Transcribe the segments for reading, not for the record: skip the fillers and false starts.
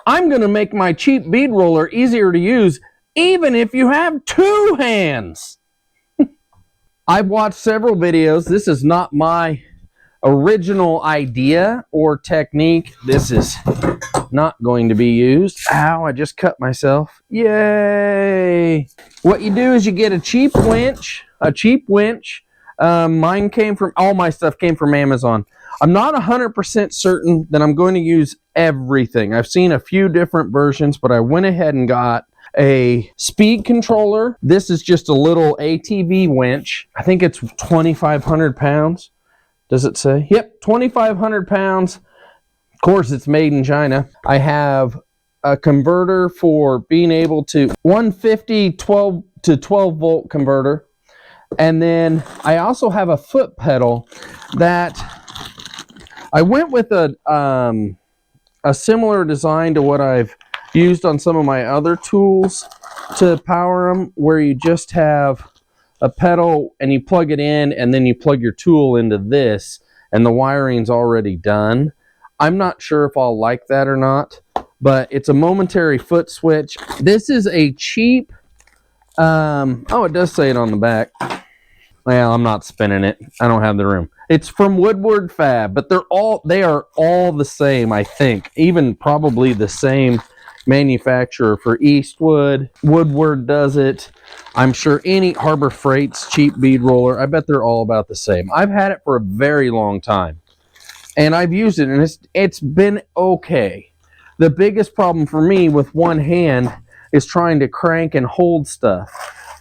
I'm going to make my cheap bead roller easier to use, even if you have 2 hands. I've watched several videos. This is not my original idea or technique. This is not going to be used. Ow, I just cut myself. Yay! What you do is you get a cheap winch. Mine came from, all my stuff came from Amazon. I'm not 100% certain that I'm going to use everything. I've seen a few different versions, but I went ahead and got a speed controller. This is just a little ATV winch. I think it's 2,500 pounds. Does it say? Yep, 2,500 pounds. Of course, it's made in China. I have a converter for being able to 150 12 to 12 volt converter. And then I also have a foot pedal that I went with a similar design to what I've used on some of my other tools to power them, where you just have a pedal and you plug it in and then you plug your tool into this and the wiring's already done. I'm not sure if I'll like that or not, but it's a momentary foot switch. This is a cheap, oh, it does say it on the back. Well, I'm not spinning it. I don't have the room. It's from Woodward Fab, but they are all the same, I think. Even probably the same manufacturer for Eastwood. Woodward does it. I'm sure any Harbor Freight's cheap bead roller, I bet they're all about the same. I've had it for a very long time, and I've used it, and it's been okay. The biggest problem for me with one hand is trying to crank and hold stuff.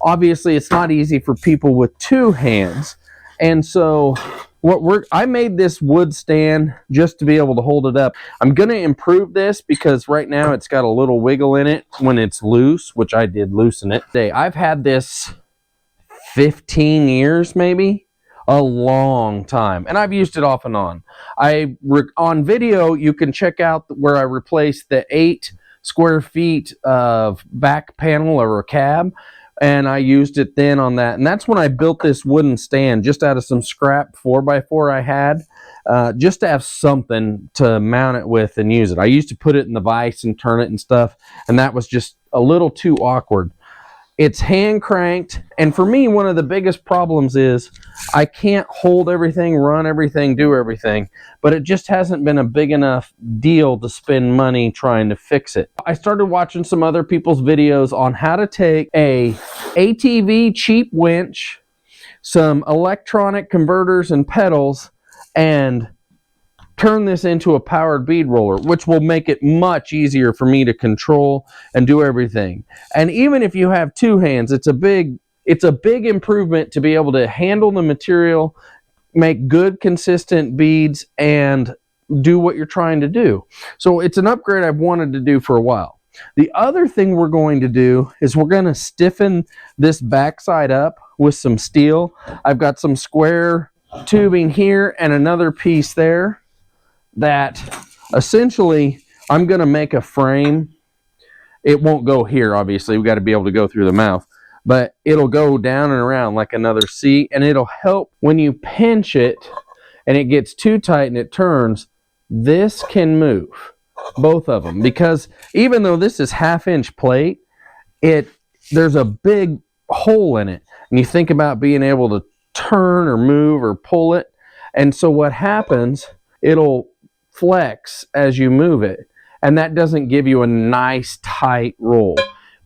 Obviously, it's not easy for people with 2 hands, and so I made this wood stand just to be able to hold it up. I'm going to improve this because right now it's got a little wiggle in it when it's loose, which I did loosen it. I've had this 15 years, maybe, a long time, and I've used it off and on. On video, you can check out where I replaced the 8 square feet of back panel or a cab, and I used it then on that. And that's when I built this wooden stand just out of some scrap 4x4 I had, just to have something to mount it with and use it. I used to put it in the vise and turn it and stuff, and that was just a little too awkward. It's hand cranked, and for me, one of the biggest problems is I can't hold everything, run everything, do everything, but it just hasn't been a big enough deal to spend money trying to fix it. I started watching some other people's videos on how to take a ATV cheap winch, some electronic converters and pedals, and turn this into a powered bead roller, which will make it much easier for me to control and do everything. And even if you have 2 hands, it's a big improvement to be able to handle the material, make good consistent beads, and do what you're trying to do. So it's an upgrade I've wanted to do for a while. The other thing we're going to do is we're going to stiffen this backside up with some steel. I've got some square tubing here and another piece there that essentially I'm going to make a frame. It won't go here, obviously. We've got to be able to go through the mouth, but it'll go down and around like another C, and it'll help when you pinch it and it gets too tight and it turns. This can move, both of them, because even though this is 1/2-inch plate, there's a big hole in it, and you think about being able to turn or move or pull it, and so what happens, it'll flex as you move it, and that doesn't give you a nice tight roll.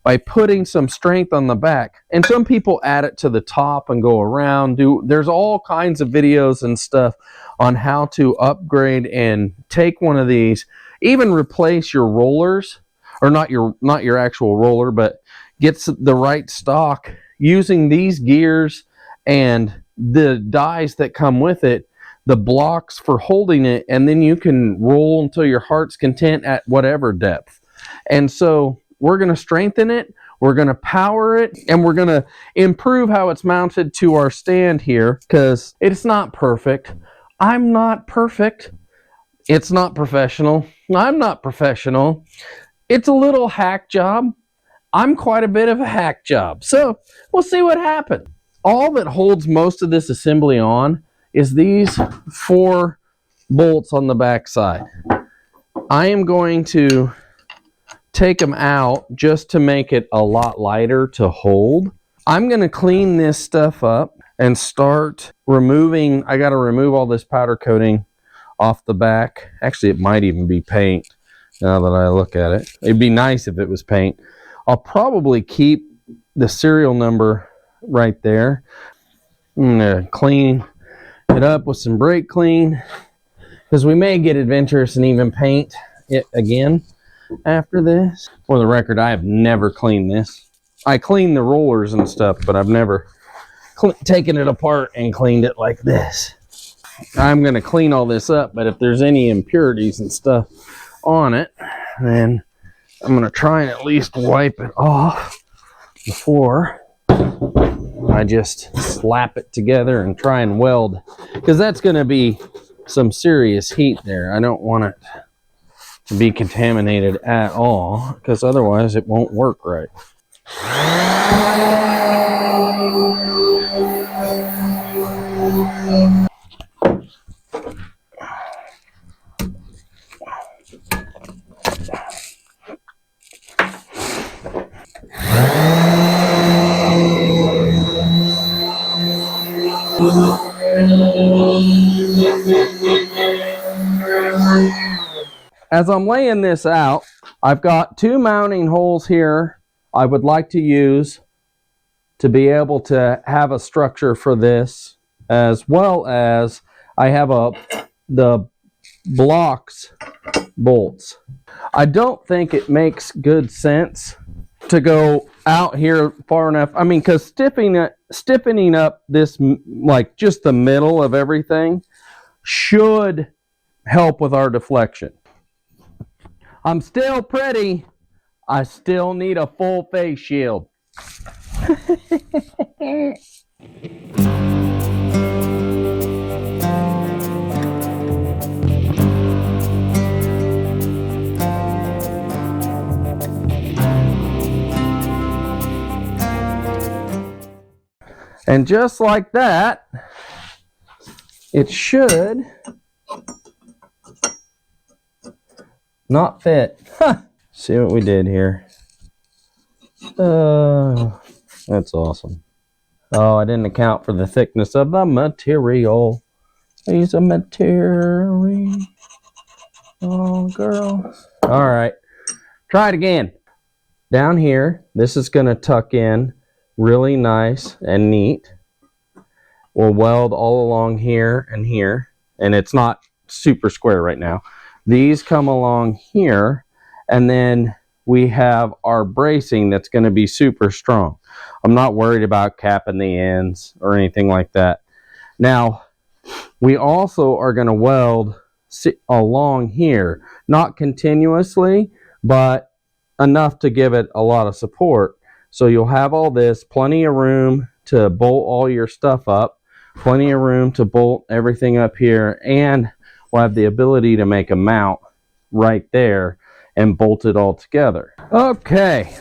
By putting some strength on the back, and some people add it to the top and go around, there's all kinds of videos and stuff on how to upgrade and take one of these, even replace your rollers, or not your actual roller, but gets the right stock using these gears and the dies that come with it, the blocks for holding it, and then you can roll until your heart's content at whatever depth. And so we're going to strengthen it, we're going to power it, and we're going to improve how it's mounted to our stand here, because it's not perfect. I'm not perfect. It's not professional. I'm not professional. It's a little hack job. I'm quite a bit of a hack job. So we'll see what happens. All that holds most of this assembly on is these 4 bolts on the back side. I am going to take them out just to make it a lot lighter to hold. I'm going to clean this stuff up and start removing. I got to remove all this powder coating off the back. Actually, it might even be paint now that I look at it. It'd be nice if it was paint. I'll probably keep the serial number right there. I'm going to clean it up with some brake clean because we may get adventurous and even paint it again after this. For the record, I have never cleaned this. I clean the rollers and stuff, but I've never taken it apart and cleaned it like this. I'm going to clean all this up, but if there's any impurities and stuff on it, then I'm going to try and at least wipe it off before I just slap it together and try and weld, because that's going to be some serious heat there. I don't want it to be contaminated at all, because otherwise it won't work right. As I'm laying this out, I've got 2 mounting holes here I would like to use to be able to have a structure for this, as well as I have the blocks bolts. I don't think it makes good sense to go out here far enough. I mean, because stiffening up this, like just the middle of everything, should help with our deflection. I'm still pretty. I still need a full face shield. And just like that, it should not fit. See what we did here. That's awesome. Oh, I didn't account for the thickness of the material. He's a material. Oh, girl. All right. Try it again. Down here, this is going to tuck in really nice and neat. We'll weld all along here and here. And it's not super square right now. These come along here, and then we have our bracing that's going to be super strong. I'm not worried about capping the ends or anything like that. Now, we also are going to weld along here, not continuously, but enough to give it a lot of support. So you'll have all this, plenty of room to bolt all your stuff up, plenty of room to bolt everything up here, and we'll have the ability to make a mount right there and bolt it all together. Okay,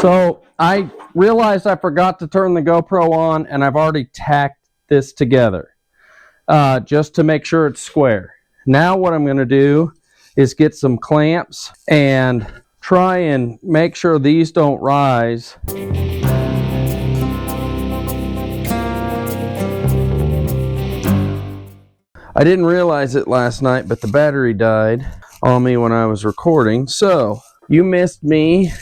so I realized I forgot to turn the GoPro on, and I've already tacked this together just to make sure it's square. Now what I'm going to do is get some clamps and try and make sure these don't rise. I didn't realize it last night, but the battery died on me when I was recording, so you missed me.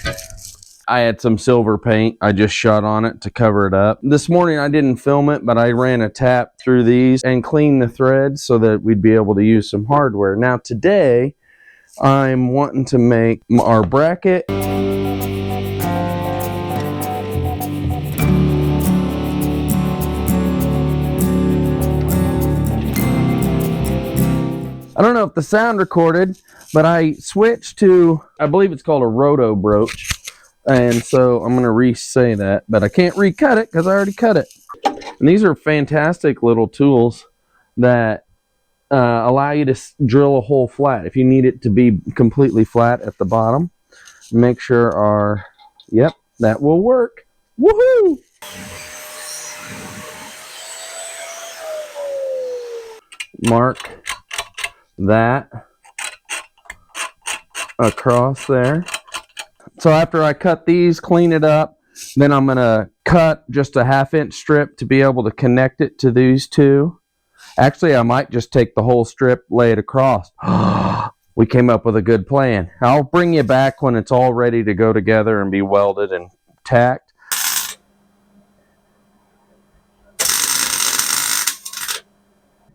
I had some silver paint I just shot on it to cover it up. This morning I didn't film it, but I ran a tap through these and cleaned the threads so that we'd be able to use some hardware. Now today I'm wanting to make our bracket. I don't know if the sound recorded, but I switched to, I believe it's called a roto broach. And so I'm going to re-say that, but I can't recut it because I already cut it. And these are fantastic little tools that allow you to drill a hole flat. If you need it to be completely flat at the bottom, make sure our, yep, that will work. Woohoo! Mark that across there. So after I cut these, clean it up, then I'm going to cut just a 1/2 inch strip to be able to connect it to these two. Actually, I might just take the whole strip, lay it across. We came up with a good plan. I'll bring you back when it's all ready to go together and be welded and tacked.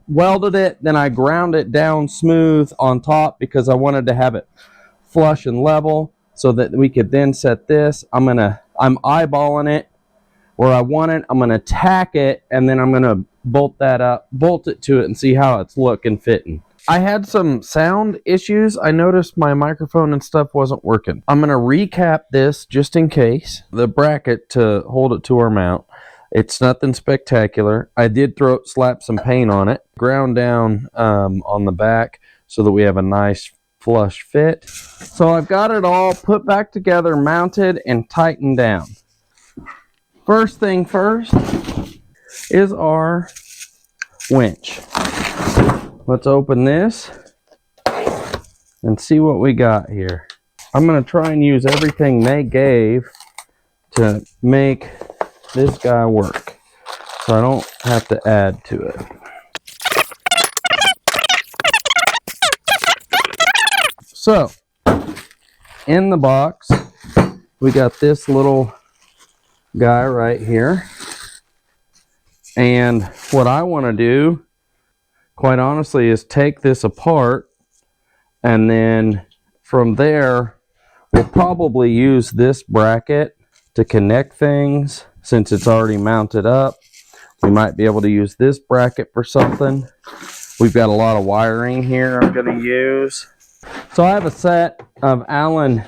Welded it, then I ground it down smooth on top because I wanted to have it flush and level so that we could then set this. I'm eyeballing it where I want it. I'm gonna tack it, and then I'm gonna bolt it to it and see how it's looking fitting. I had some sound issues. I noticed my microphone and stuff wasn't working. I'm gonna recap this just in case. The bracket to hold it to our mount. It's nothing spectacular. I did slap some paint on it, ground down on the back so that we have a nice flush fit. So I've got it all put back together, mounted, and tightened down. First thing first is our winch. Let's open this and see what we got here. I'm going to try and use everything they gave to make this guy work, so I don't have to add to it. So, in the box, we got this little guy right here. And what I want to do, quite honestly, is take this apart, and then from there, we'll probably use this bracket to connect things. Since it's already mounted up, we might be able to use this bracket for something. We've got a lot of wiring here I'm going to use. So I have a set of Allen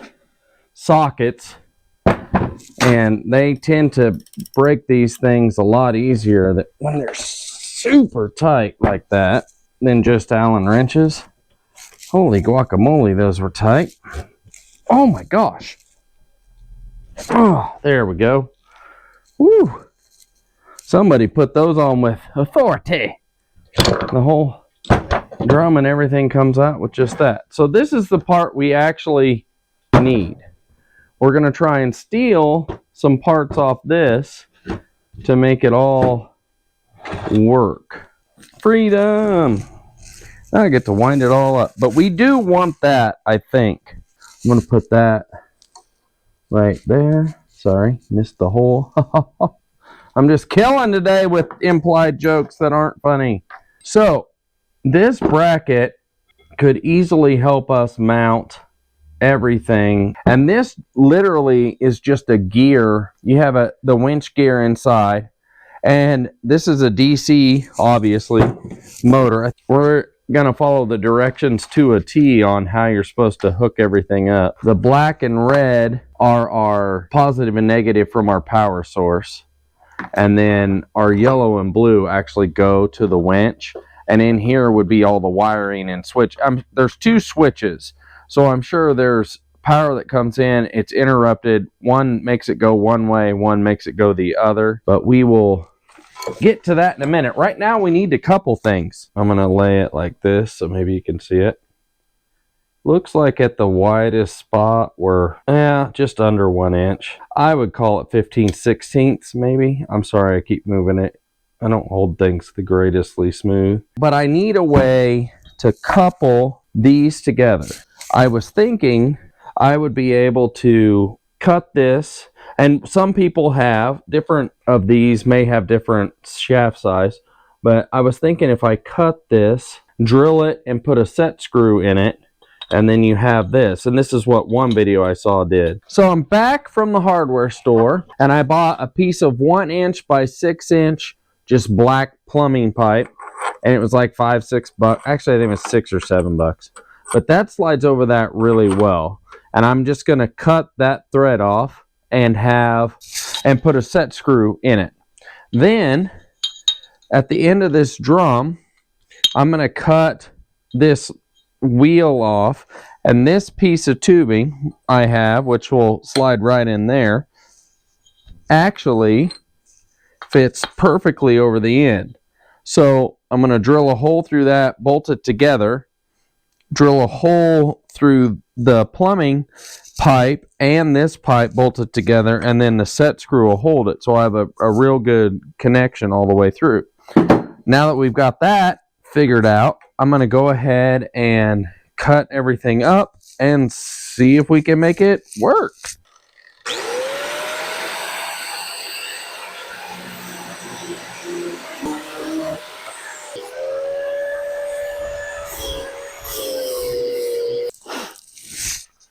sockets, and they tend to break these things a lot easier when they're super tight like that than just Allen wrenches. Holy guacamole, those were tight. Oh my gosh. Oh, there we go. Woo! Somebody put those on with authority. The whole drum and everything comes out with just that. So this is the part we actually need. We're going to try and steal some parts off this to make it all work. Freedom! Now I get to wind it all up. But we do want that, I think. I'm going to put that right there. Sorry, missed the hole. I'm just killing today with implied jokes that aren't funny. So, this bracket could easily help us mount everything. And this literally is just a gear. You have the winch gear inside. And this is a DC, obviously, motor. We're going to follow the directions to a T on how you're supposed to hook everything up. The black and red are our positive and negative from our power source, and then our yellow and blue actually go to the winch, and in here would be all the wiring and switch. There's 2 switches, so I'm sure there's power that comes in, it's interrupted, one makes it go one way, one makes it go the other, but we will get to that in a minute. Right now we need to couple things. I'm going to lay it like this so maybe you can see it. Looks like at the widest spot we're just under 1 inch. I would call it 15/16 maybe. I'm sorry I keep moving it. I don't hold things the greatestly smooth. But I need a way to couple these together. I was thinking I would be able to cut this, and some people have different of these, may have different shaft size, but I was thinking if I cut this, drill it, and put a set screw in it, and then you have this. And this is what one video I saw did. So I'm back from the hardware store, and I bought a piece of 1 inch by 6 inch just black plumbing pipe, and it was like $5-6. Actually, I think it was $6 or $7, but that slides over that really well. And I'm just going to cut that thread off and put a set screw in it. Then at the end of this drum, I'm going to cut this wheel off, and this piece of tubing I have, which will slide right in there, actually fits perfectly over the end. So I'm going to drill a hole through that, bolt it together, drill a hole through the plumbing pipe and this pipe bolted together, and then the set screw will hold it, so I have a real good connection all the way through. Now that we've got that figured out, I'm going to go ahead and cut everything up and see if we can make it work.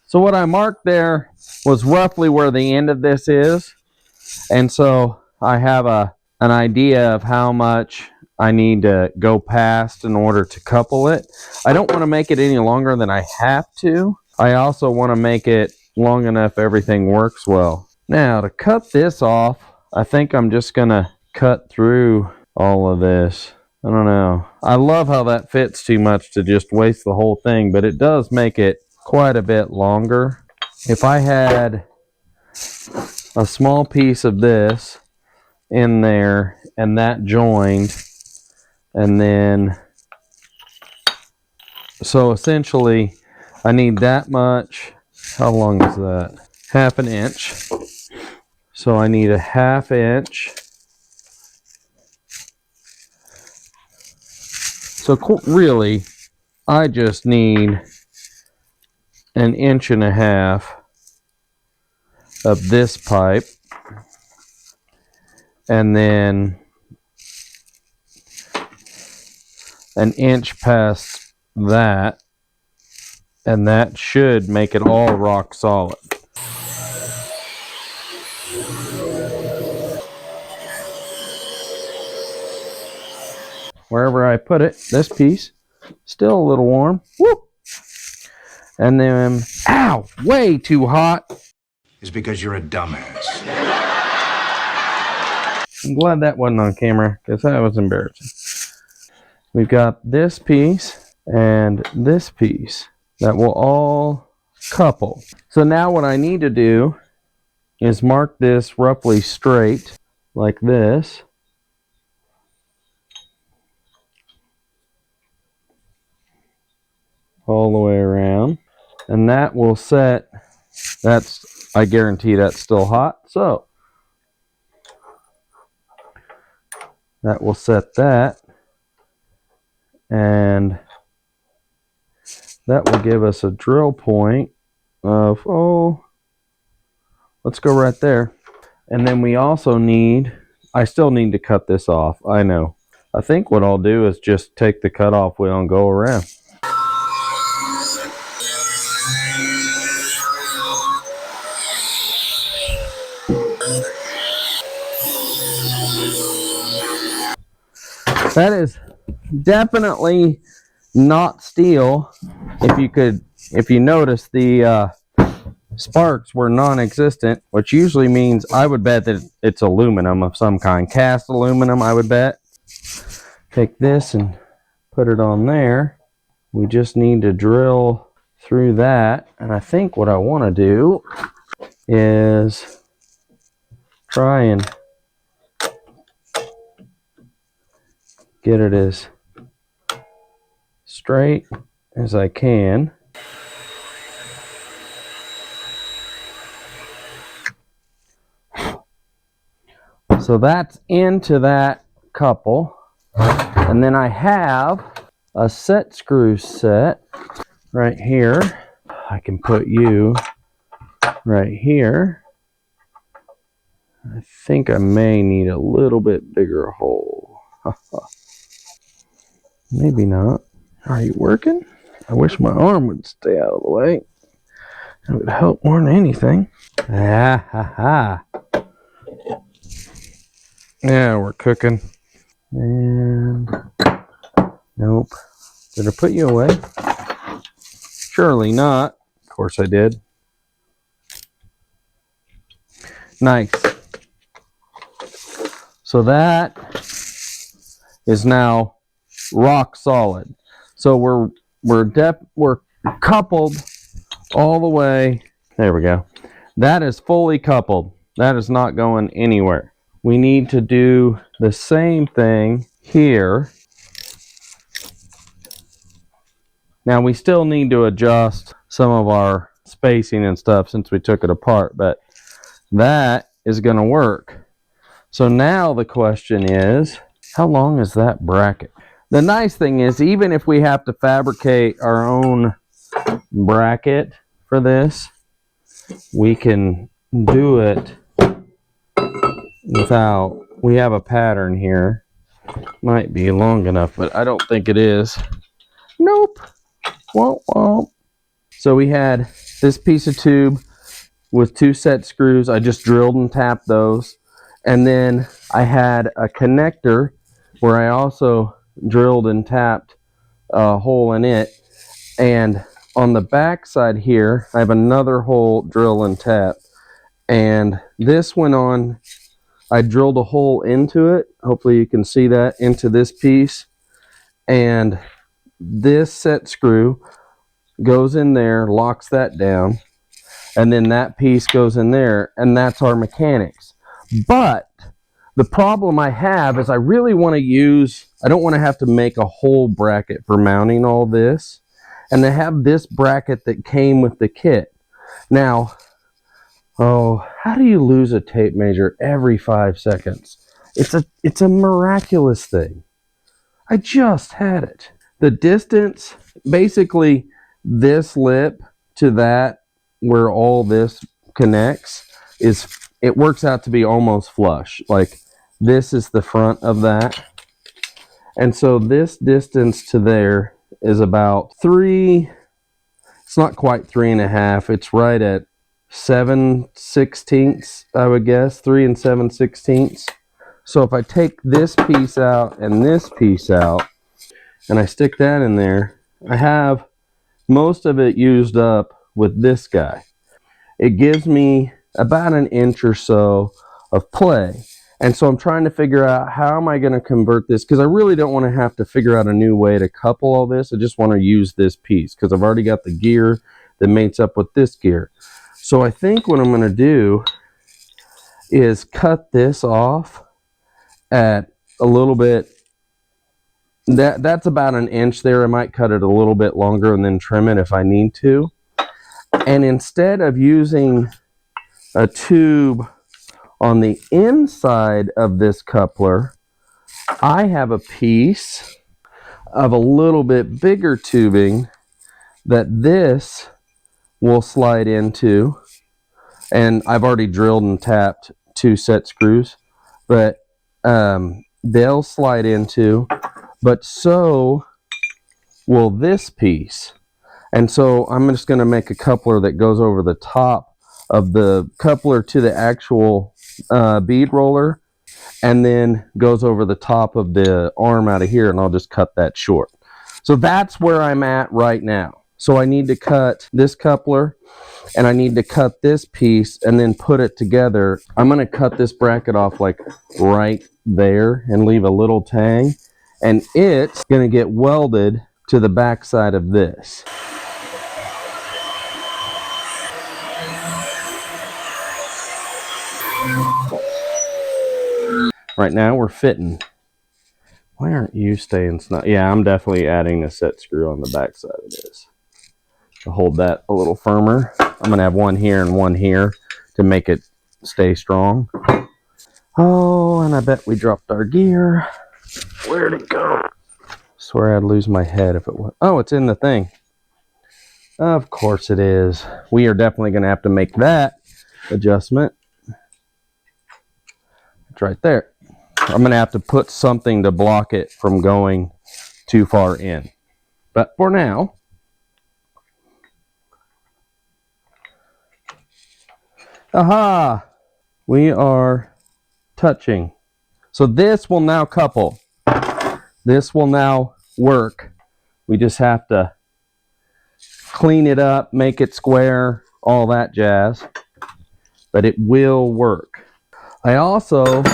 So what I marked there was roughly where the end of this is, and so I have an idea of how much I need to go past in order to couple it. I don't want to make it any longer than I have to. I also want to make it long enough everything works well. Now to cut this off, I think I'm just going to cut through all of this. I don't know. I love how that fits too much to just waste the whole thing, but it does make it quite a bit longer. If I had a small piece of this in there and that joined, and then so essentially I need that much. How long is that? Half an inch. So I need a ½ inch. So really I just need an 1.5 inches of this pipe, and then an inch past that, and that should make it all rock solid. Wherever I put it, this piece still a little warm. Whoop! And then, ow, way too hot. Is because you're a dumbass. I'm glad that wasn't on camera, because that was embarrassing. We've got this piece and this piece that will all couple. So now what I need to do is mark this roughly straight, like this. All the way around. And that will set, I guarantee that's still hot. So that will set that, and that will give us a drill point of, let's go right there. And then we also need, I still need to cut this off. I know. I think what I'll do is just take the cutoff wheel and go around. That is definitely not steel. If you notice, the sparks were non-existent, which usually means I would bet that it's aluminum of some kind. Cast aluminum, I would bet. Take this and put it on there. We just need to drill through that. And I think what I want to do is try and get it as straight as I can. So that's into that couple. And then I have a set screw set right here. I can put you right here. I think I may need a little bit bigger hole. Maybe not. Are you working? I wish my arm would stay out of the way. It would help more than anything. Ah, ha, ha. Yeah, we're cooking. And nope. Did I put you away? Surely not. Of course I did. Nice. So that is now rock solid. So we're coupled all the way. There we go. That is fully coupled. That is not going anywhere. We need to do the same thing here. Now we still need to adjust some of our spacing and stuff since we took it apart, but that is going to work. So now the question is, how long is that bracket? The nice thing is, even if we have to fabricate our own bracket for this, we can do it without, we have a pattern here. Might be long enough, but I don't think it is. Nope. Womp womp. So we had this piece of tube with 2 set screws. I just drilled and tapped those. And then I had a connector where I also drilled and tapped a hole in it. And on the back side here, I have another hole drill and tap. And this went on, I drilled a hole into it. Hopefully you can see that, into this piece. And this set screw goes in there, locks that down. And then that piece goes in there, and that's our mechanics. But the problem I have is I really want to use, I don't want to have to make a whole bracket for mounting all this. And I have this bracket that came with the kit. Now, oh, how do you lose a tape measure every 5 seconds? It's a miraculous thing. I just had it. The distance, basically this lip to that, where all this connects, it works out to be almost flush. Like this is the front of that. And so this distance to there is about 3, it's not quite 3.5. It's right at 7/16, I would guess, 3 7/16. So if I take this piece out and this piece out, and I stick that in there, I have most of it used up with this guy. It gives me about 1 inch or so of play. And so I'm trying to figure out, how am I going to convert this? Because I really don't want to have to figure out a new way to couple all this. I just want to use this piece because I've already got the gear that mates up with this gear. So I think what I'm going to do is cut this off at a little bit. That's about 1 inch there. I might cut it a little bit longer and then trim it if I need to. And instead of using a tube on the inside of this coupler, I have a piece of a little bit bigger tubing that this will slide into. And I've already drilled and tapped 2 set screws, but they'll slide into, but so will this piece. And so I'm just going to make a coupler that goes over the top of the coupler to the actual bead roller, and then goes over the top of the arm out of here, and I'll just cut that short. So that's where I'm at right now. So I need to cut this coupler, and I need to cut this piece and then put it together. I'm going to cut this bracket off like right there and leave a little tang, and it's going to get welded to the back side of this. Right now we're fitting. Why aren't you staying snug? Yeah, I'm definitely adding a set screw on the back side of this to hold that a little firmer. I'm gonna have one here and one here to make it stay strong. Oh, and I bet we dropped our gear. Where'd it go? Swear I'd lose my head if it was. Oh, it's in the thing. Of course it is. We are definitely gonna have to make that adjustment. It's right there. I'm going to have to put something to block it from going too far in. But for now, aha, we are touching. So this will now couple. This will now work. We just have to clean it up, make it square, all that jazz. But it will work. I also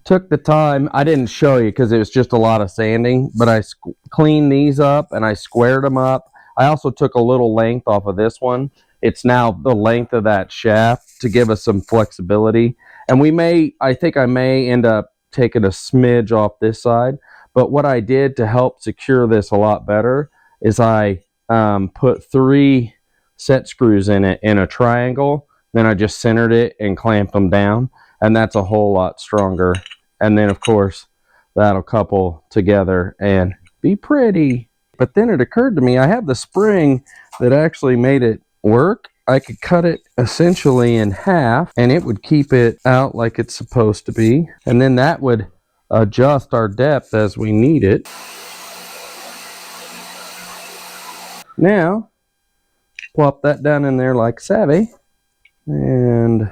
took the time, I didn't show you because it was just a lot of sanding, but I cleaned these up and I squared them up. I also took a little length off of this one. It's now the length of that shaft to give us some flexibility. And we may, I think I may end up taking a smidge off this side. But what I did to help secure this a lot better is I put 3 set screws in it in a triangle. Then I just centered it and clamped them down, and that's a whole lot stronger. And then of course that'll couple together and be pretty. But then it occurred to me, I have the spring that actually made it work. I could cut it essentially in half and it would keep it out like it's supposed to be. And then that would adjust our depth as we need it. Now, plop that down in there like savvy. And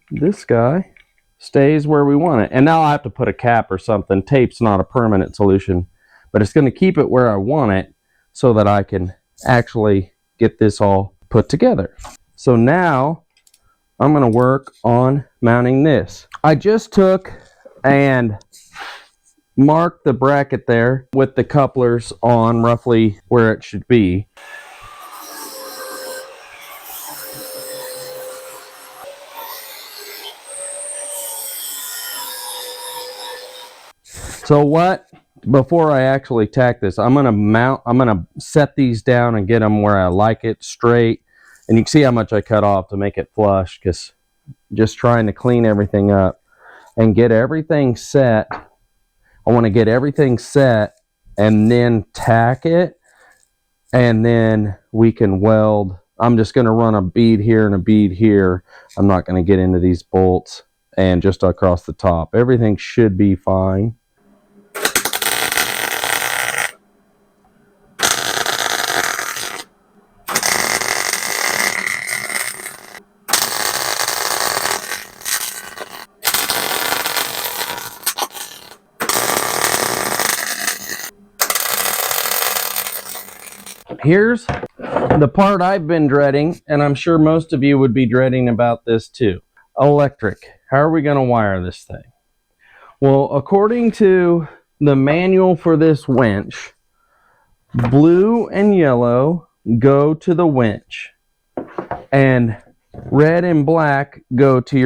this guy stays where we want it. And now I have to put a cap or something. Tape's not a permanent solution, but it's going to keep it where I want it so that I can actually get this all put together. So now I'm going to work on mounting this. I just took and marked the bracket there with the couplers on roughly where it should be. So before I actually tack this, I'm gonna set these down and get them where I like it, straight. And you can see how much I cut off to make it flush, because just trying to clean everything up and get everything set. I want to get everything set and then tack it, and then we can weld. I'm just gonna run a bead here and a bead here. I'm not gonna get into these bolts, and just across the top. Everything should be fine. Here's the part I've been dreading, and I'm sure most of you would be dreading about this too. Electric. How are we going to wire this thing? Well, according to the manual for this winch, blue and yellow go to the winch, and red and black go to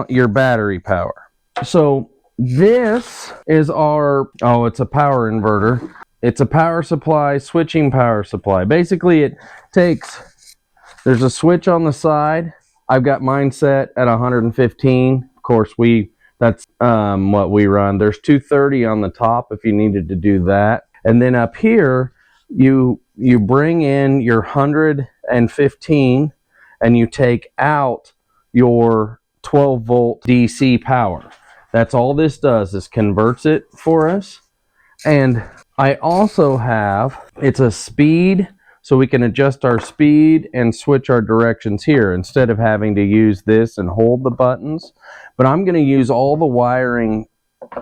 your battery power. So this is our, it's a power inverter. It's a power supply, switching power supply. Basically, it takes, there's a switch on the side. I've got mine set at 115. Of course, that's what we run. There's 230 on the top if you needed to do that. And then up here, you bring in your 115 and you take out your 12 volt DC power. That's all this does, is converts it for us. And I also have, it's a speed, so we can adjust our speed and switch our directions here instead of having to use this and hold the buttons. But I'm going to use all the wiring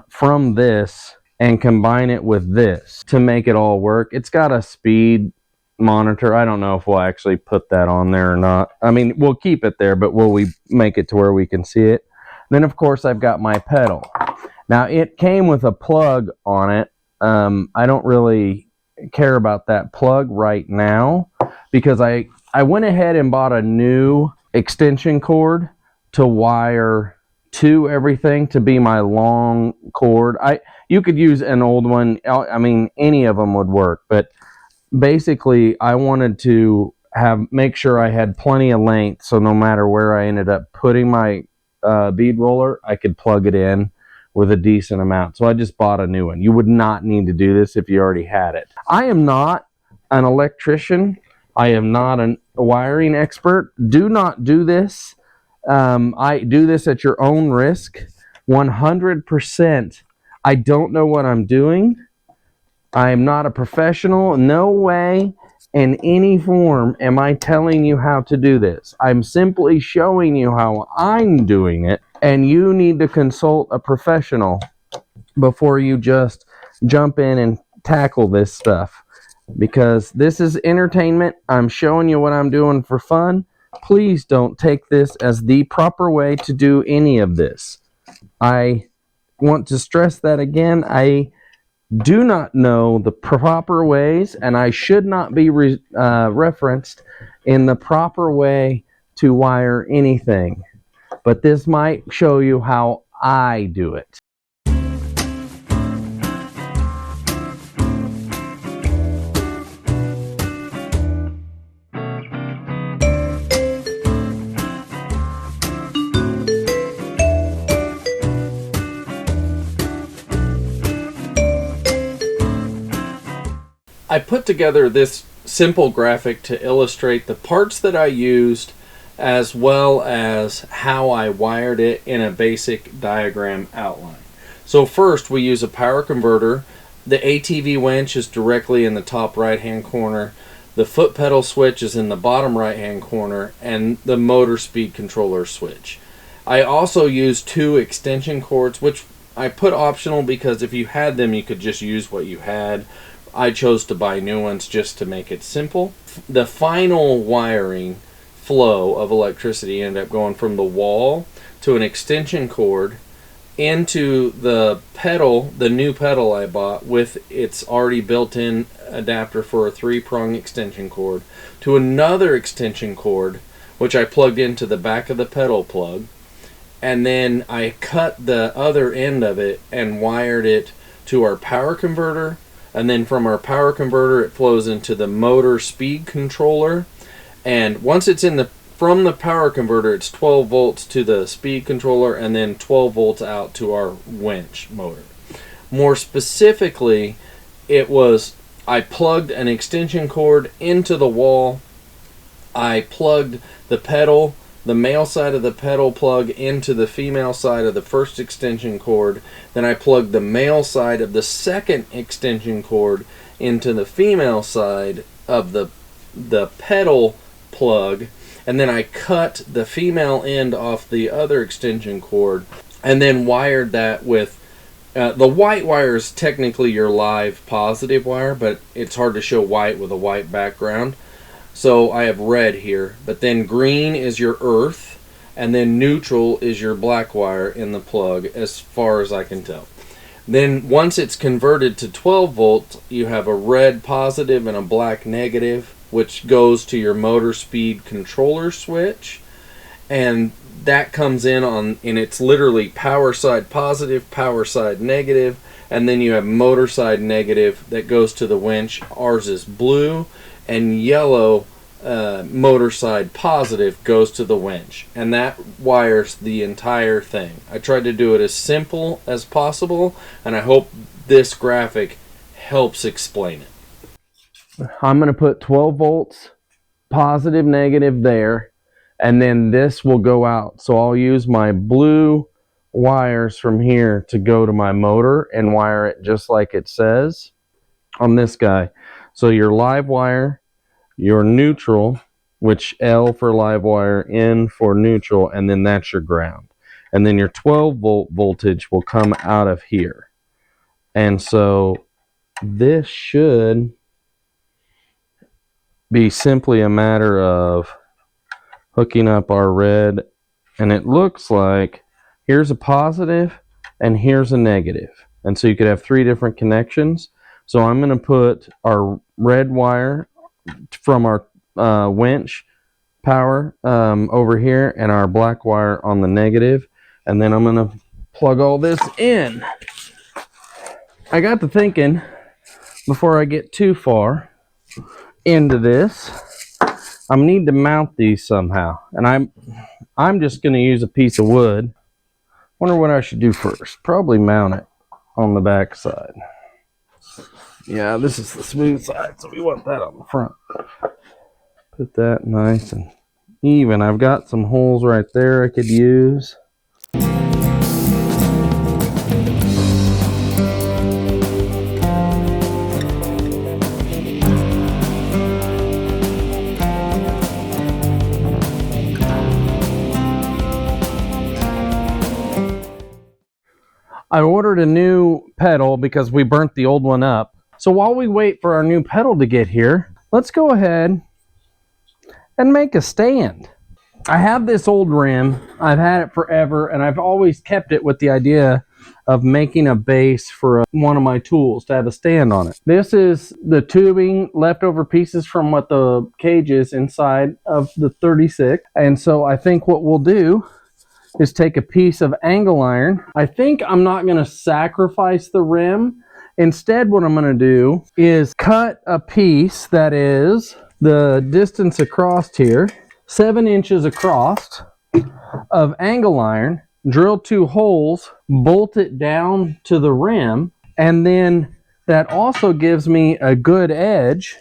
from this and combine it with this to make it all work. It's got a speed monitor. I don't know if we'll actually put that on there or not. I mean, we'll keep it there, but will we make it to where we can see it? Then, of course, I've got my pedal. Now, it came with a plug on it. I don't really care about that plug right now, because I went ahead and bought a new extension cord to wire to everything to be my long cord. You could use an old one. I mean, any of them would work, but basically I wanted to make sure I had plenty of length, so no matter where I ended up putting my bead roller, I could plug it in with a decent amount. So I just bought a new one. You would not need to do this if you already had it. I am not an electrician. I am not a wiring expert. Do not do this. I do this at your own risk. 100%. I don't know what I'm doing. I am not a professional. No way in any form am I telling you how to do this. I'm simply showing you how I'm doing it, and you need to consult a professional before you just jump in and tackle this stuff, because this is entertainment. I'm showing you what I'm doing for fun. Please don't take this as the proper way to do any of this. I want to stress that again. I do not know the proper ways, and I should not be referenced in the proper way to wire anything. But this might show you how I do it. I put together this simple graphic to illustrate the parts that I used as well as how I wired it in a basic diagram outline. So first we use a power converter. The ATV winch is directly in the top right hand corner. The foot pedal switch is in the bottom right hand corner, and the motor speed controller switch. I also use 2 extension cords, which I put optional because if you had them you could just use what you had. I chose to buy new ones just to make it simple. The final wiring flow of electricity ended up going from the wall to an extension cord into the pedal, the new pedal I bought with its already built-in adapter for a 3-prong extension cord, to another extension cord which I plugged into the back of the pedal plug, and then I cut the other end of it and wired it to our power converter, and then from our power converter it flows into the motor speed controller, and once it's in the from the power converter, it's 12 volts to the speed controller and then 12 volts out to our winch motor. More specifically, I plugged an extension cord into the wall. I plugged the pedal, the male side of the pedal plug into the female side of the first extension cord. Then I plugged the male side of the second extension cord into the female side of the pedal plug. And then I cut the female end off the other extension cord and then wired that with the white wire is technically your live positive wire, but it's hard to show white with a white background. So I have red here, but then green is your earth, and then neutral is your black wire in the plug as far as I can tell. Then once it's converted to 12 volts, you have a red positive and a black negative, which goes to your motor speed controller switch, and that comes in and it's literally power side positive, power side negative, and then you have motor side negative that goes to the winch. Ours is blue, and yellow motor side positive goes to the winch, and that wires the entire thing. I tried to do it as simple as possible, and I hope this graphic helps explain it. I'm going to put 12 volts positive negative there, and then this will go out. So I'll use my blue wires from here to go to my motor and wire it just like it says on this guy. So your live wire, your neutral, which L for live wire, N for neutral, and then that's your ground. And then your 12 volt voltage will come out of here. And so this should be simply a matter of hooking up our red, and it looks like here's a positive and here's a negative, and so you could have 3 different connections. So I'm going to put our red wire from our winch power over here and our black wire on the negative, and then I'm going to plug all this in. I got to thinking before I get too far into this, I need to mount these somehow, and I'm just going to use a piece of wood. Wonder what I should do first. Probably mount it on the back side. Yeah, this is the smooth side, so we want that on the front. Put that nice and even. I've got some holes right there I could use. I ordered a new pedal because we burnt the old one up. So while we wait for our new pedal to get here, let's go ahead and make a stand. I have this old rim. I've had it forever, and I've always kept it with the idea of making a base for one of my tools to have a stand on it. This is the tubing, leftover pieces from what the cage is inside of the 36. And so I think what we'll do is take a piece of angle iron. I think I'm not going to sacrifice the rim. Instead, what I'm going to do is cut a piece that is the distance across here, 7 inches across, of angle iron, drill 2 holes, bolt it down to the rim, and then that also gives me a good edge,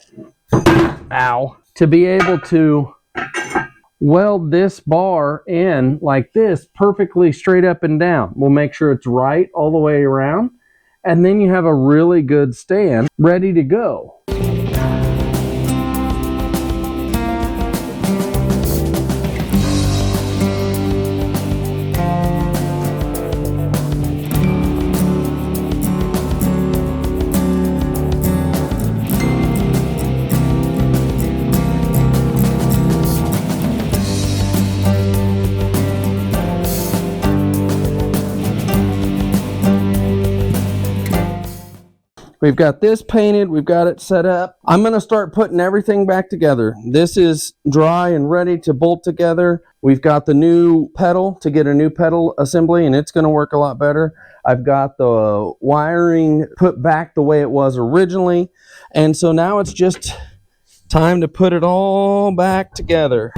ow, to be able to weld this bar in like this, perfectly straight up and down. We'll make sure it's right all the way around, and then you have a really good stand ready to go. We've got this painted, we've got it set up. I'm gonna start putting everything back together. This is dry and ready to bolt together. We've got the new pedal to get a new pedal assembly, and it's gonna work a lot better. I've got the wiring put back the way it was originally. And so now it's just time to put it all back together.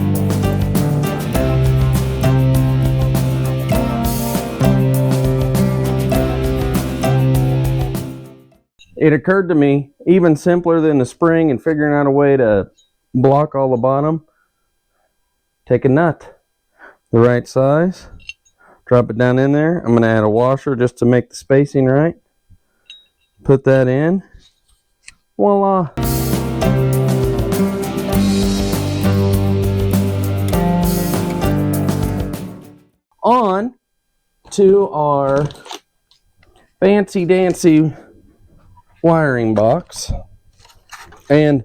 It occurred to me, even simpler than the spring and figuring out a way to block all the bottom, take a nut, the right size, drop it down in there. I'm going to add a washer just to make the spacing right. Put that in. Voila. On to our fancy dancy wiring box, and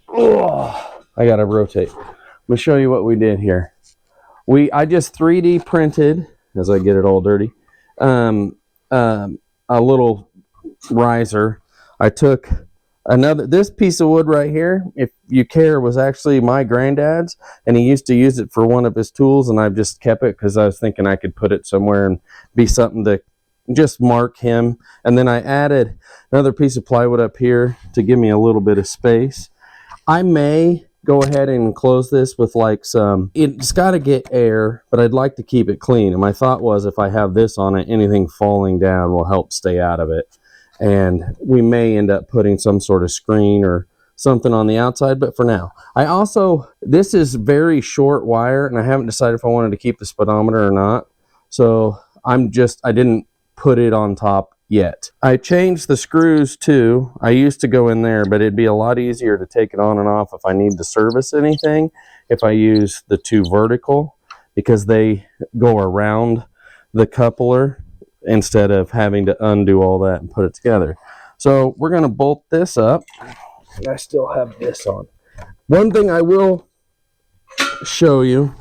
I gotta rotate. Let me show you what we did here. I just 3D printed, as I get it all dirty, a little riser. I took this piece of wood right here, if you care, was actually my granddad's, and he used to use it for one of his tools, and I've just kept it because I was thinking I could put it somewhere and be something to just mark him. And then I added another piece of plywood up here to give me a little bit of space. I may go ahead and enclose this with like it's got to get air, but I'd like to keep it clean. And my thought was, if I have this on it, anything falling down will help stay out of it. And we may end up putting some sort of screen or something on the outside, but for now. This is very short wire, and I haven't decided if I wanted to keep the speedometer or not. So I didn't put it on top yet. I changed the screws too. I used to go in there, but it'd be a lot easier to take it on and off if I need to service anything, if I use the two vertical, because they go around the coupler instead of having to undo all that and put it together. So we're going to bolt this up. I still have this on. One thing I will show you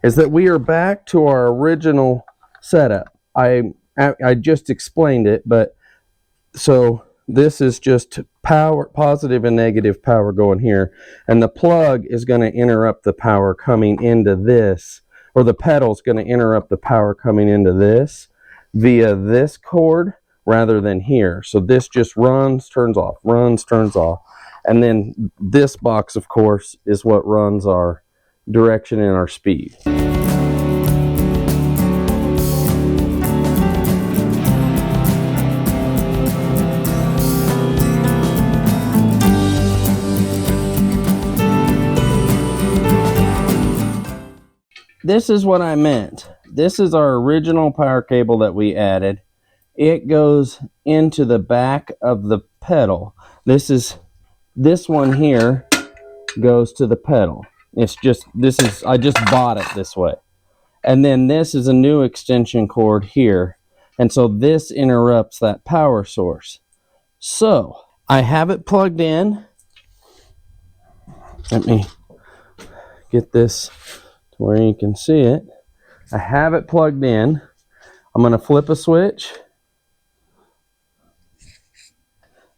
is that we are back to our original setup. I just explained it, but so this is just power, positive and negative power going here, and the plug is going to interrupt the power coming into this, or the pedal's going to interrupt the power coming into this via this cord rather than here. So this just runs, turns off, runs, turns off. And then this box, of course, is what runs our direction and our speed. This is what I meant. This is our original power cable that we added. It goes into the back of the pedal. This one here goes to the pedal. I just bought it this way. And then this is a new extension cord here. And so this interrupts that power source. So I have it plugged in. Let me get this to where you can see it. I have it plugged in. I'm going to flip a switch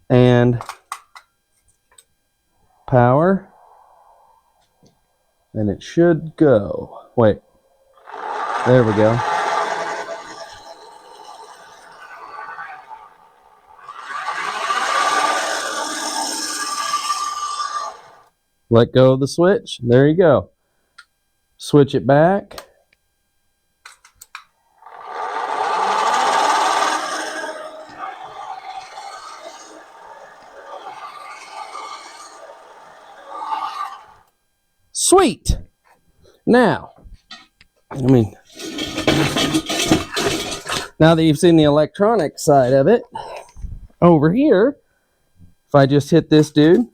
and power, and it should go. Wait, there we go. Let go of the switch. There you go. Switch it back. Sweet. Now, now that you've seen the electronic side of it, over here, if I just hit this dude,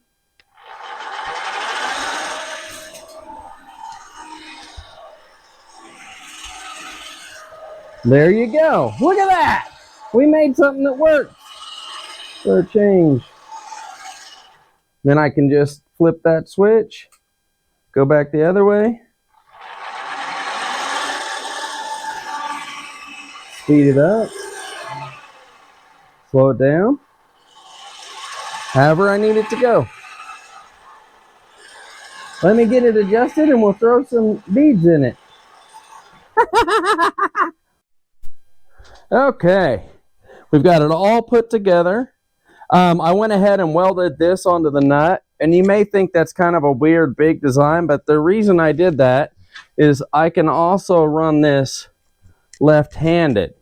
there you go. Look at that. We made something that works for a change. Then I can just flip that switch, go back the other way, speed it up, slow it down, however I need it to go. Let me get it adjusted and we'll throw some beads in it. Okay, we've got it all put together. I went ahead and welded this onto the nut, and you may think that's kind of a weird big design, but the reason I did that is I can also run this left-handed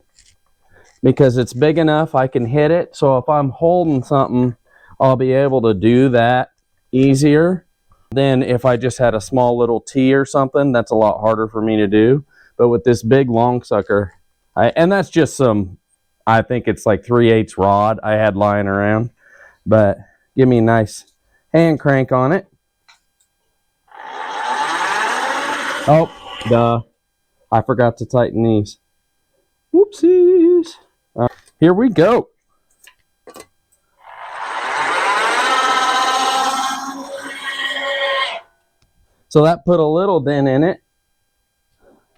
because it's big enough I can hit it. So if I'm holding something, I'll be able to do that easier than if I just had a small little T or something. That's a lot harder for me to do. But with this big long sucker, and that's just some, I think it's like 3/8 rod I had lying around, but give me a nice hand crank on it. Oh, duh. I forgot to tighten these. Whoopsies. Here we go. So that put a little dent in it.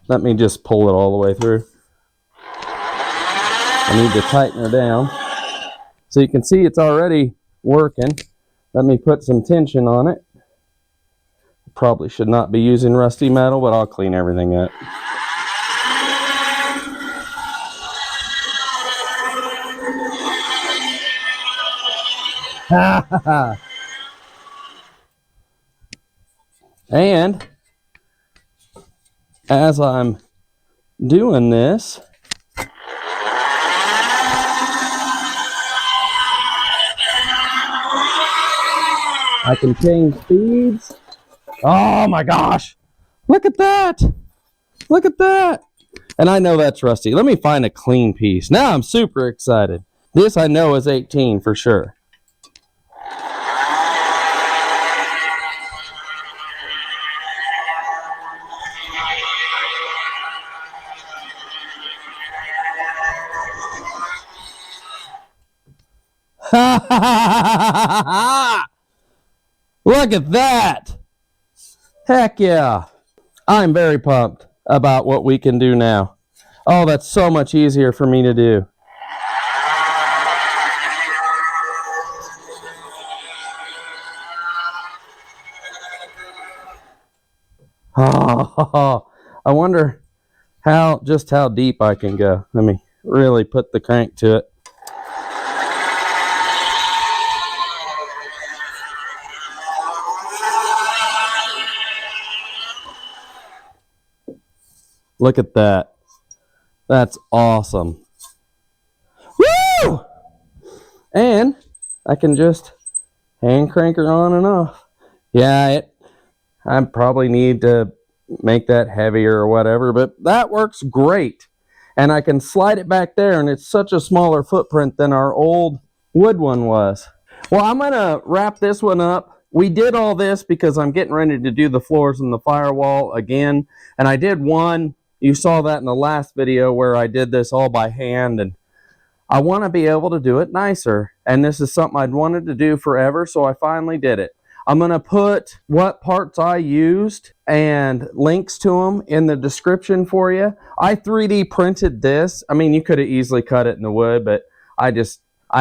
Let me just pull it all the way through. I need to tighten her down. So you can see it's already working. Let me put some tension on it. Probably should not be using rusty metal, but I'll clean everything up. And as I'm doing this, I can change speeds. Oh my gosh. Look at that. Look at that. And I know that's rusty. Let me find a clean piece. Now I'm super excited. This I know is 18 for sure. Look at that. Heck yeah. I'm very pumped about what we can do now. Oh, that's so much easier for me to do. Oh, I wonder just how deep I can go. Let me really put the crank to it. Look at that. That's awesome. Woo! And I can just hand crank her on and off. Yeah, I probably need to make that heavier or whatever, but that works great. And I can slide it back there, and it's such a smaller footprint than our old wood one was. Well, I'm going to wrap this one up. We did all this because I'm getting ready to do the floors and the firewall again. And I did one. You saw that in the last video where I did this all by hand, and I want to be able to do it nicer. And this is something I'd wanted to do forever, so I finally did it. I'm going to put what parts I used and links to them in the description for you. I 3D printed this. I mean, you could have easily cut it in the wood, but I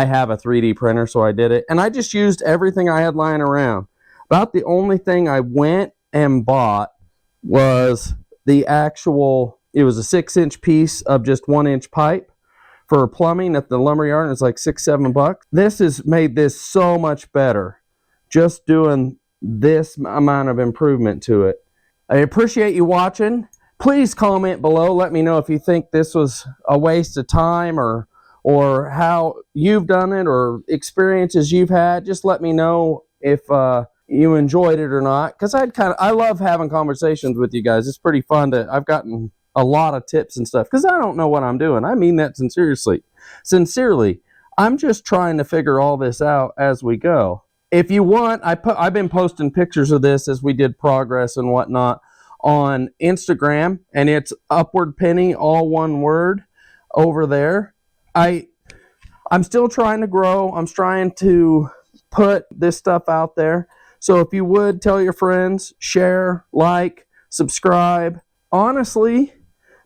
have a 3D printer, so I did it. And I just used everything I had lying around. About the only thing I went and bought was the actual, it was a 6-inch piece of just 1-inch pipe for plumbing at the lumberyard. It's like $6-7. This has made this so much better, just doing this amount of improvement to it. I appreciate you watching. Please comment below. Let me know if you think this was a waste of time or how you've done it or experiences you've had. Just let me know if you enjoyed it or not, because I love having conversations with you guys. It's pretty fun I've gotten a lot of tips and stuff, because I don't know what I'm doing. I mean that sincerely. I'm just trying to figure all this out as we go. If you want, I've been posting pictures of this as we did progress and whatnot on Instagram, and it's UpwardPenny, all one word, over there. I'm still trying to grow. I'm trying to put this stuff out there. So if you would, tell your friends, share, like, subscribe. Honestly,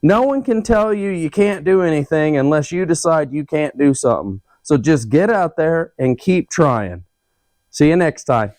no one can tell you you can't do anything unless you decide you can't do something. So just get out there and keep trying. See you next time.